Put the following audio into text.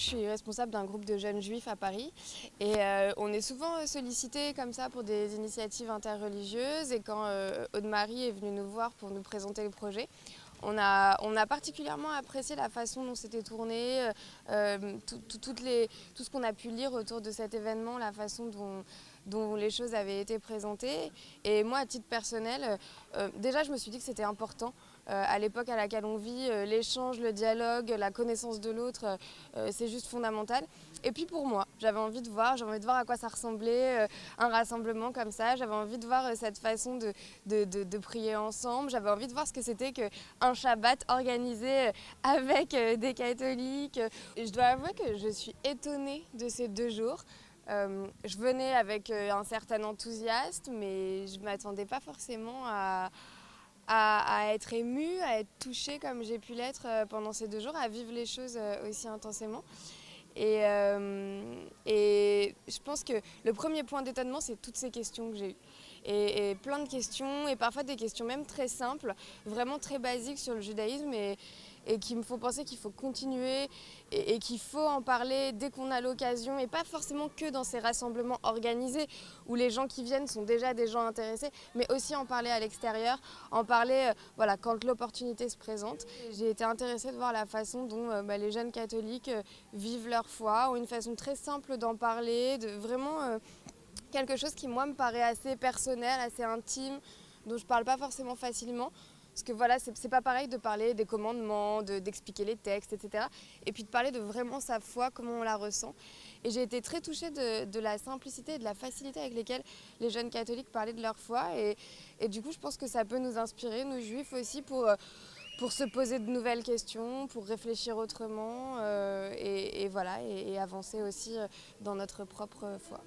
je suis responsable d'un groupe de jeunes juifs à Paris et on est souvent sollicités comme ça pour des initiatives interreligieuses et quand Aude-Marie est venue nous voir pour nous présenter le projet, on a particulièrement apprécié la façon dont c'était tourné, tout ce qu'on a pu lire autour de cet événement, la façon dont les choses avaient été présentées. Et moi, à titre personnel, déjà je me suis dit que c'était important. À l'époque à laquelle on vit, l'échange, le dialogue, la connaissance de l'autre, c'est juste fondamental. Et puis pour moi, j'avais envie de voir à quoi ça ressemblait, un rassemblement comme ça. J'avais envie de voir cette façon de prier ensemble. J'avais envie de voir ce que c'était qu'un Shabbat organisé avec des catholiques. Et je dois avouer que je suis étonnée de ces 2 jours. Je venais avec un certain enthousiasme, mais je ne m'attendais pas forcément à être émue, à être touchée comme j'ai pu l'être pendant ces 2 jours, à vivre les choses aussi intensément. Et je pense que le premier point d'étonnement, c'est toutes ces questions que j'ai eues. Et plein de questions, et parfois des questions même très simples, vraiment très basiques sur le judaïsme, et qui me font penser qu'il faut continuer et qu'il faut en parler dès qu'on a l'occasion, et pas forcément que dans ces rassemblements organisés où les gens qui viennent sont déjà des gens intéressés, mais aussi en parler à l'extérieur, en parler voilà, quand l'opportunité se présente. J'ai été intéressée de voir la façon dont les jeunes catholiques vivent leur foi, ou une façon très simple d'en parler, de vraiment quelque chose qui moi me paraît assez personnel, assez intime, dont je parle pas forcément facilement. Parce que voilà, c'est pas pareil de parler des commandements, d'expliquer les textes, etc. Et puis de parler de vraiment sa foi, comment on la ressent. Et j'ai été très touchée de la simplicité et de la facilité avec lesquelles les jeunes catholiques parlaient de leur foi. Et du coup, je pense que ça peut nous inspirer, nous juifs aussi, pour se poser de nouvelles questions, pour réfléchir autrement et voilà, et avancer aussi dans notre propre foi.